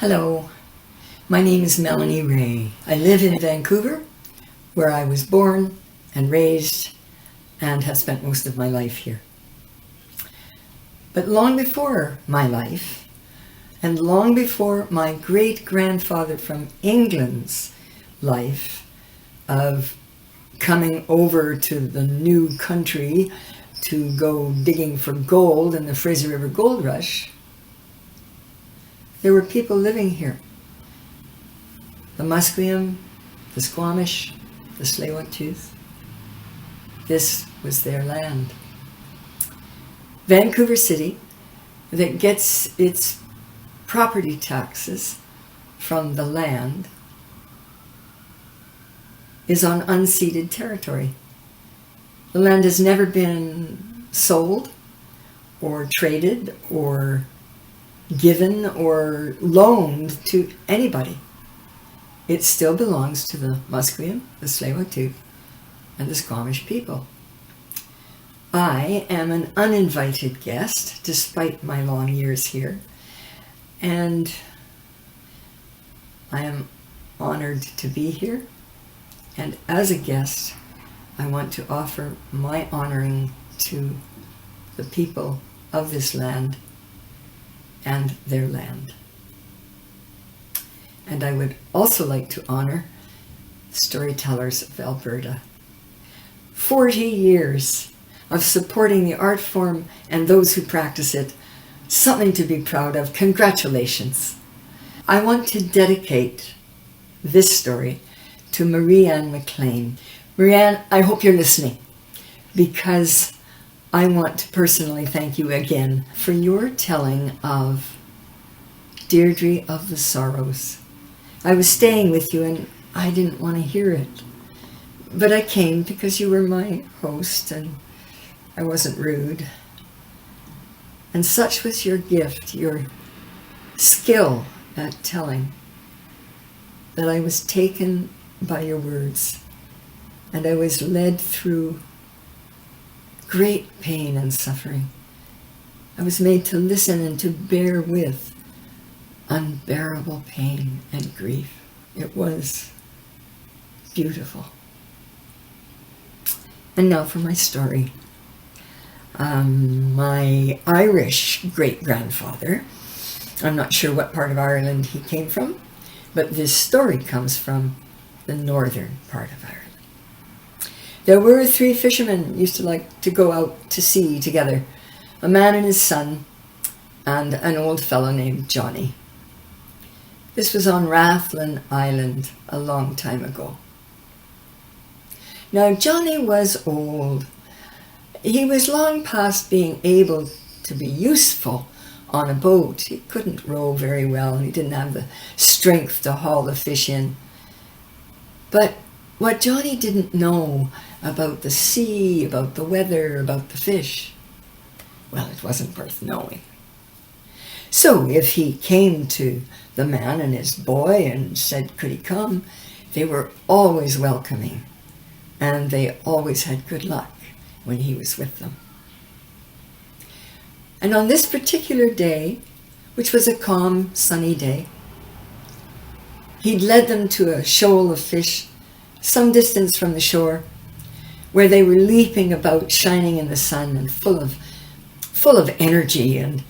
Hello, my name is Melanie Ray. I live in Vancouver, where I was born and raised and have spent most of my life here. But long before my life, and long before my great-grandfather from England's life of coming over to the new country to go digging for gold in the Fraser River Gold Rush, there were people living here. The Musqueam, the Squamish, the Tsleil-Waututh. This was their land. Vancouver City, that gets its property taxes from the land, is on unceded territory. The land has never been sold or traded or given or loaned to anybody. It still belongs to the Musqueam, the Tsleil-Waututh, and the Squamish people. I am an uninvited guest, despite my long years here, and I am honored to be here. And as a guest, I want to offer my honoring to the people of this land and their land. And I would also like to honor Storytellers of Alberta. 40 years of supporting the art form and those who practice it. Something to be proud of. Congratulations. I want to dedicate this story to Marianne McLean. Marianne, I hope you're listening, because I want to personally thank you again for your telling of Deirdre of the Sorrows. I was staying with you and I didn't want to hear it, but I came because you were my host and I wasn't rude. And such was your gift, your skill at telling, that I was taken by your words and I was led through great pain and suffering. I was made to listen and to bear with unbearable pain and grief. It was beautiful. And now for my story. My Irish great-grandfather, I'm not sure what part of Ireland he came from, but this story comes from the northern part of Ireland. There were 3 fishermen used to like to go out to sea together, a man and his son, and an old fellow named Johnny. This was on Rathlin Island a long time ago. Now Johnny was old. He was long past being able to be useful on a boat. He couldn't row very well and he didn't have the strength to haul the fish in. But what Johnny didn't know about the sea, about the weather, about the fish, well, it wasn't worth knowing. So if he came to the man and his boy and said, could he come, they were always welcoming and they always had good luck when he was with them. And on this particular day, which was a calm, sunny day, he'd led them to a shoal of fish some distance from the shore, where they were leaping about, shining in the sun and full of energy, and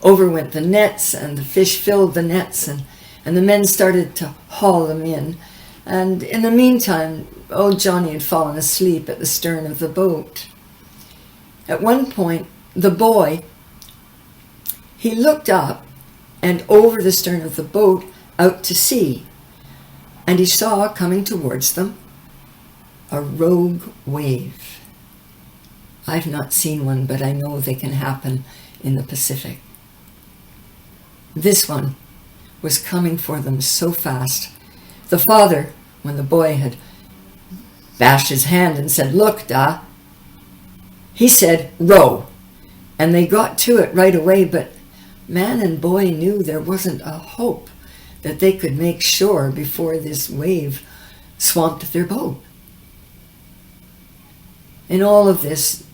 over went the nets and the fish filled the nets and the men started to haul them in. And in the meantime, old Johnny had fallen asleep at the stern of the boat. At one point, the boy, he looked up and over the stern of the boat out to sea, and he saw coming towards them a rogue wave. I've not seen one, but I know they can happen in the Pacific. This one was coming for them so fast. The father, when the boy had bashed his hand and said, look, Da, he said, row. And they got to it right away, but man and boy knew there wasn't a hope that they could make shore before this wave swamped their boat. In all of this,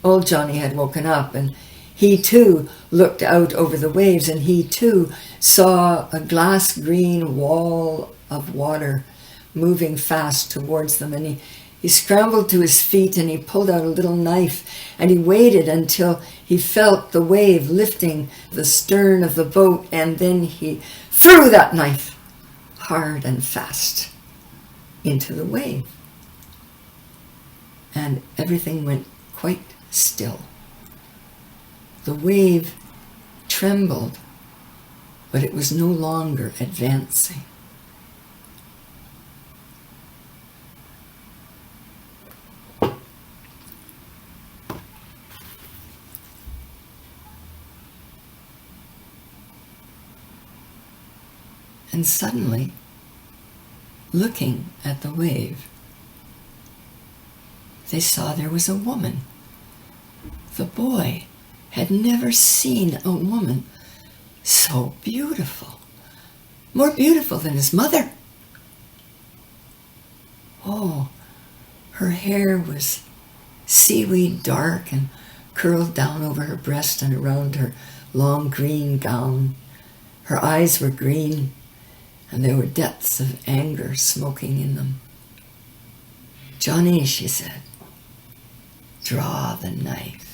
old Johnny had woken up and He too looked out over the waves, and he too saw a glass green wall of water moving fast towards them. And he scrambled to his feet, and he pulled out a little knife, and he waited until he felt the wave lifting the stern of the boat, and then he threw that knife hard and fast into the wave. And everything went quite still. The wave trembled, but it was no longer advancing. And suddenly, looking at the wave, they saw there was a woman. The boy had never seen a woman so beautiful, more beautiful than his mother. Oh, her hair was seaweed dark and curled down over her breast and around her long green gown. Her eyes were green, and there were depths of anger smoking in them. "Johnny," she said, "draw the knife."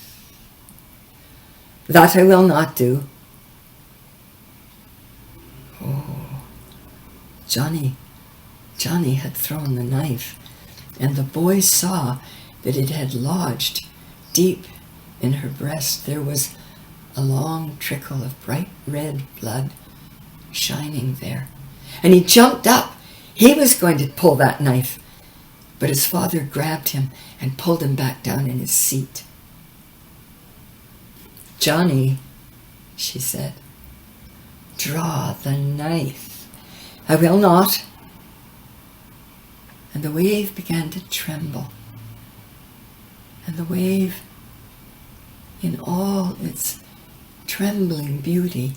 "That I will not do." Oh, Johnny had thrown the knife, and the boy saw that it had lodged deep in her breast. There was a long trickle of bright red blood shining there. And he jumped up. He was going to pull that knife, but his father grabbed him and pulled him back down in his seat. "Johnny," she said, "draw the knife." "I will not." And the wave began to tremble. And the wave, in all its trembling beauty,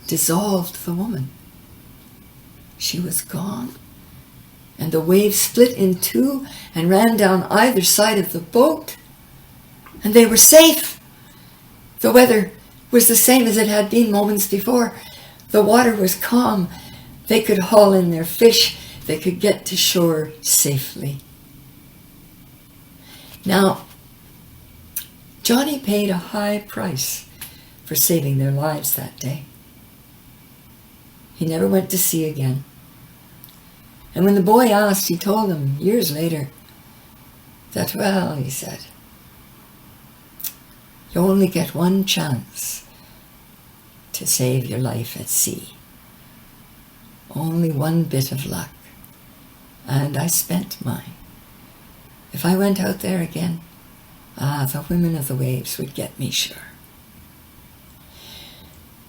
dissolved the woman. She was gone, and the wave split in two and ran down either side of the boat, and they were safe. The weather was the same as it had been moments before. The water was calm. They could haul in their fish. They could get to shore safely. Now, Johnny paid a high price for saving their lives that day. He never went to sea again. And when the boy asked, he told him years later that, well, he said, you only get one chance to save your life at sea. Only one bit of luck. And I spent mine. If I went out there again, the women of the waves would get me sure.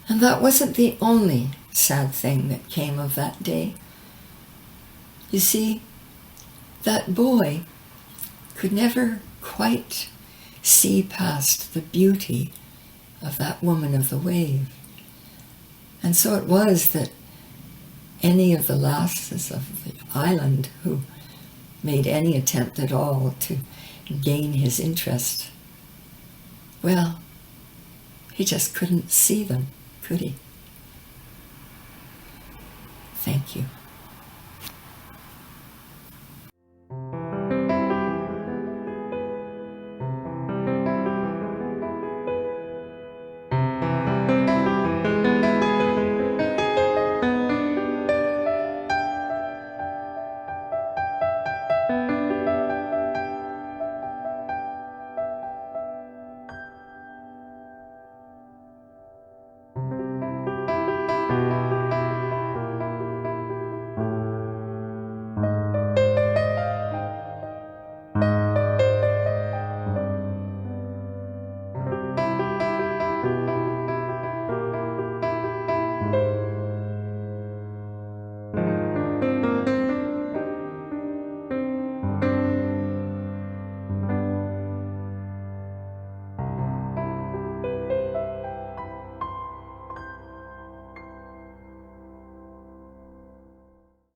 And that wasn't the only sad thing that came of that day. You see, that boy could never quite see past the beauty of that woman of the wave. And so it was that any of the lasses of the island who made any attempt at all to gain his interest, well, he just couldn't see them, could he? Thank you.